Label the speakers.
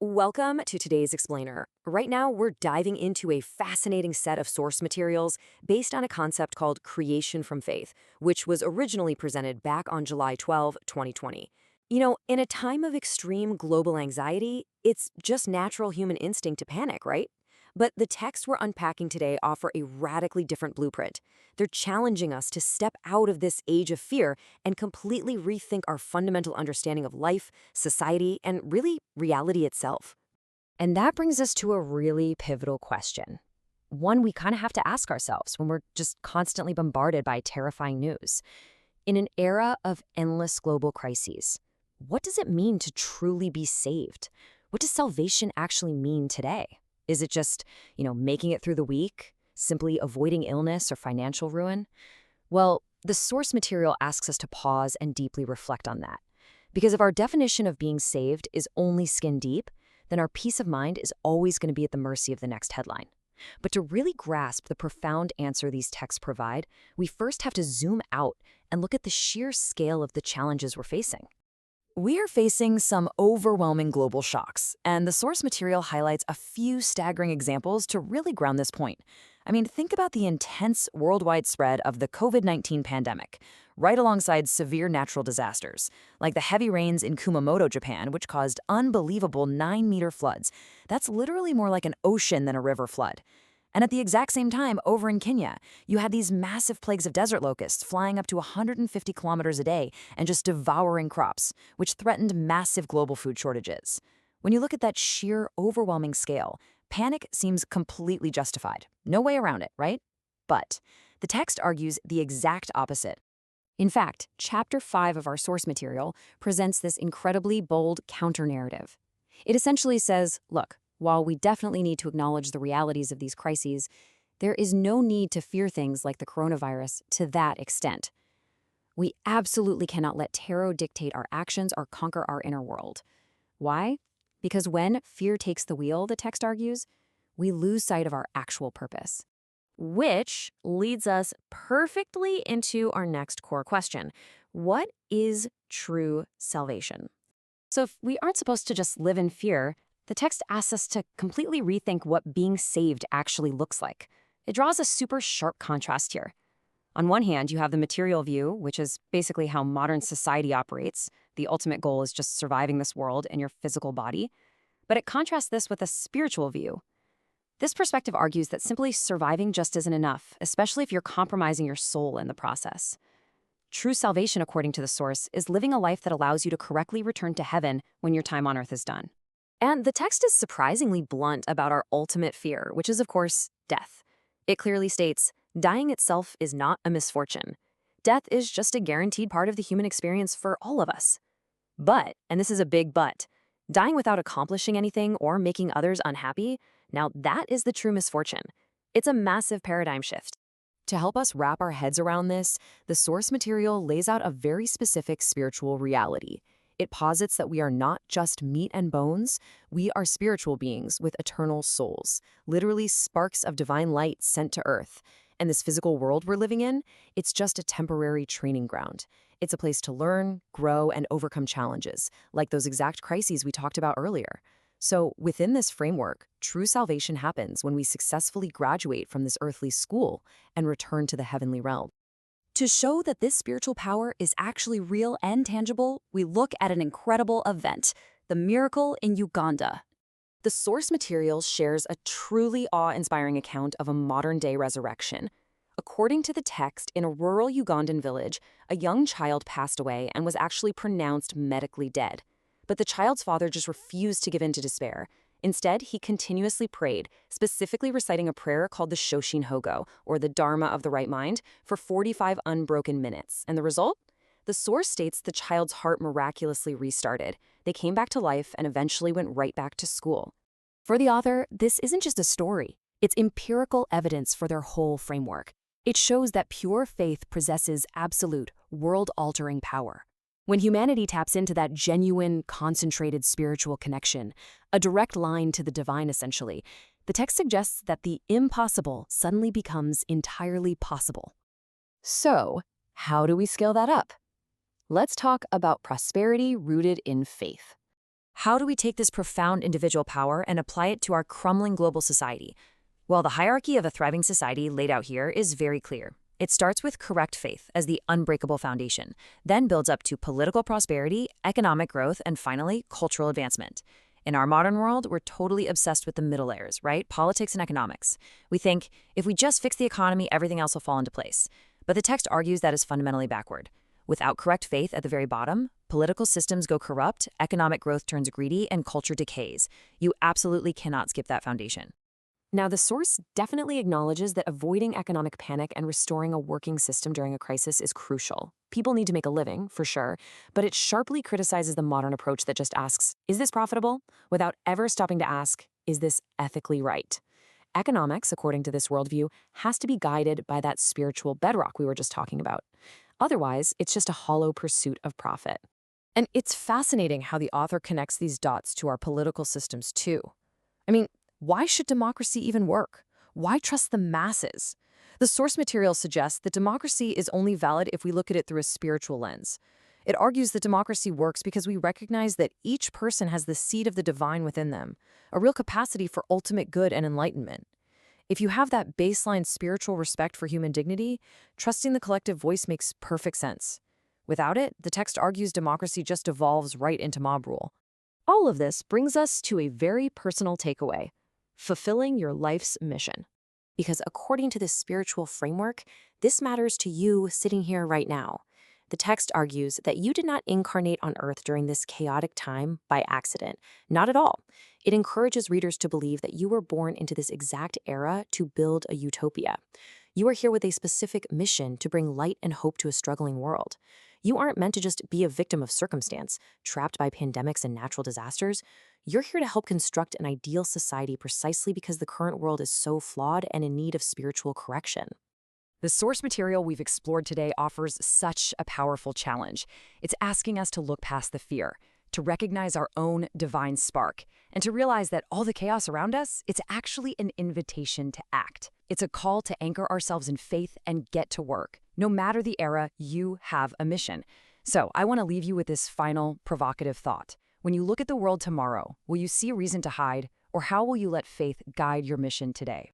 Speaker 1: Welcome to today's Explainer. Right now, we're diving into a fascinating set of source materials based on a concept called creation from faith, which was originally presented back on July 12, 2020. In a time of extreme global anxiety, it's just natural human instinct to panic, right? But the texts we're unpacking today offer a radically different blueprint. They're challenging us to step out of this age of fear and completely rethink our fundamental understanding of life, society, and really reality itself. And that brings us to a really pivotal question. One we kind of have to ask ourselves when we're just constantly bombarded by terrifying news. In an era of endless global crises, what does it mean to truly be saved? What does salvation actually mean today? Is it just, making it through the week, simply avoiding illness or financial ruin? Well, the source material asks us to pause and deeply reflect on that. Because if our definition of being saved is only skin deep, then our peace of mind is always going to be at the mercy of the next headline. But to really grasp the profound answer these texts provide, we first have to zoom out and look at the sheer scale of the challenges we're facing. We are facing some overwhelming global shocks, and the source material highlights a few staggering examples to really ground this point. Think about the intense worldwide spread of the COVID-19 pandemic, right alongside severe natural disasters, like the heavy rains in Kumamoto, Japan, which caused unbelievable 9-meter floods. That's literally more like an ocean than a river flood. And at the exact same time, over in Kenya, you had these massive plagues of desert locusts flying up to 150 kilometers a day and just devouring crops, which threatened massive global food shortages. When you look at that sheer, overwhelming scale, panic seems completely justified. No way around it, right? But the text argues the exact opposite. In fact, Chapter 5 of our source material presents this incredibly bold counter-narrative. It essentially says, look, while we definitely need to acknowledge the realities of these crises, there is no need to fear things like the coronavirus to that extent. We absolutely cannot let tarot dictate our actions or conquer our inner world. Why? Because when fear takes the wheel, the text argues, we lose sight of our actual purpose. Which leads us perfectly into our next core question. What is true salvation? So if we aren't supposed to just live in fear, the text asks us to completely rethink what being saved actually looks like. It draws a super sharp contrast here. On one hand, you have the material view, which is basically how modern society operates. The ultimate goal is just surviving this world and your physical body. But it contrasts this with a spiritual view. This perspective argues that simply surviving just isn't enough, especially if you're compromising your soul in the process. True salvation, according to the source, is living a life that allows you to correctly return to heaven when your time on earth is done. And the text is surprisingly blunt about our ultimate fear, which is, of course, death. It clearly states, dying itself is not a misfortune. Death is just a guaranteed part of the human experience for all of us. But, and this is a big but, dying without accomplishing anything or making others unhappy, now that is the true misfortune. It's a massive paradigm shift. To help us wrap our heads around this, the source material lays out a very specific spiritual reality. It posits that we are not just meat and bones, we are spiritual beings with eternal souls, literally sparks of divine light sent to earth. And this physical world we're living in, it's just a temporary training ground. It's a place to learn, grow, and overcome challenges, like those exact crises we talked about earlier. So within this framework, true salvation happens when we successfully graduate from this earthly school and return to the heavenly realm. To show that this spiritual power is actually real and tangible, we look at an incredible event, the miracle in Uganda. The source material shares a truly awe-inspiring account of a modern-day resurrection. According to the text, in a rural Ugandan village, a young child passed away and was actually pronounced medically dead. But the child's father just refused to give in to despair. Instead, he continuously prayed, specifically reciting a prayer called the Shoshin Hogo, or the Dharma of the Right Mind, for 45 unbroken minutes. And the result? The source states the child's heart miraculously restarted. They came back to life and eventually went right back to school. For the author, this isn't just a story. It's empirical evidence for their whole framework. It shows that pure faith possesses absolute, world-altering power. When humanity taps into that genuine, concentrated spiritual connection, a direct line to the divine essentially, the text suggests that the impossible suddenly becomes entirely possible. So, how do we scale that up? Let's talk about prosperity rooted in faith. How do we take this profound individual power and apply it to our crumbling global society? Well, the hierarchy of a thriving society laid out here is very clear. It starts with correct faith as the unbreakable foundation, then builds up to political prosperity, economic growth, and finally, cultural advancement. In our modern world, we're totally obsessed with the middle layers, right? Politics and economics. We think, if we just fix the economy, everything else will fall into place. But the text argues that is fundamentally backward. Without correct faith at the very bottom, political systems go corrupt, economic growth turns greedy, and culture decays. You absolutely cannot skip that foundation. Now, the source definitely acknowledges that avoiding economic panic and restoring a working system during a crisis is crucial. People need to make a living, for sure, but it sharply criticizes the modern approach that just asks, is this profitable? Without ever stopping to ask, is this ethically right? Economics, according to this worldview, has to be guided by that spiritual bedrock we were just talking about. Otherwise, it's just a hollow pursuit of profit. And it's fascinating how the author connects these dots to our political systems, too. I mean, why should democracy even work? Why trust the masses? The source material suggests that democracy is only valid if we look at it through a spiritual lens. It argues that democracy works because we recognize that each person has the seed of the divine within them, a real capacity for ultimate good and enlightenment. If you have that baseline spiritual respect for human dignity, trusting the collective voice makes perfect sense. Without it, the text argues democracy just evolves right into mob rule. All of this brings us to a very personal takeaway: fulfilling your life's mission. Because according to this spiritual framework, this matters to you sitting here right now. The text argues that you did not incarnate on Earth during this chaotic time by accident. Not at all. It encourages readers to believe that you were born into this exact era to build a utopia. You are here with a specific mission to bring light and hope to a struggling world. You aren't meant to just be a victim of circumstance, trapped by pandemics and natural disasters. You're here to help construct an ideal society precisely because the current world is so flawed and in need of spiritual correction. The source material we've explored today offers such a powerful challenge. It's asking us to look past the fear, to recognize our own divine spark, and to realize that all the chaos around us, it's actually an invitation to act. It's a call to anchor ourselves in faith and get to work. No matter the era, you have a mission. So I want to leave you with this final provocative thought. When you look at the world tomorrow, will you see a reason to hide, or how will you let faith guide your mission today?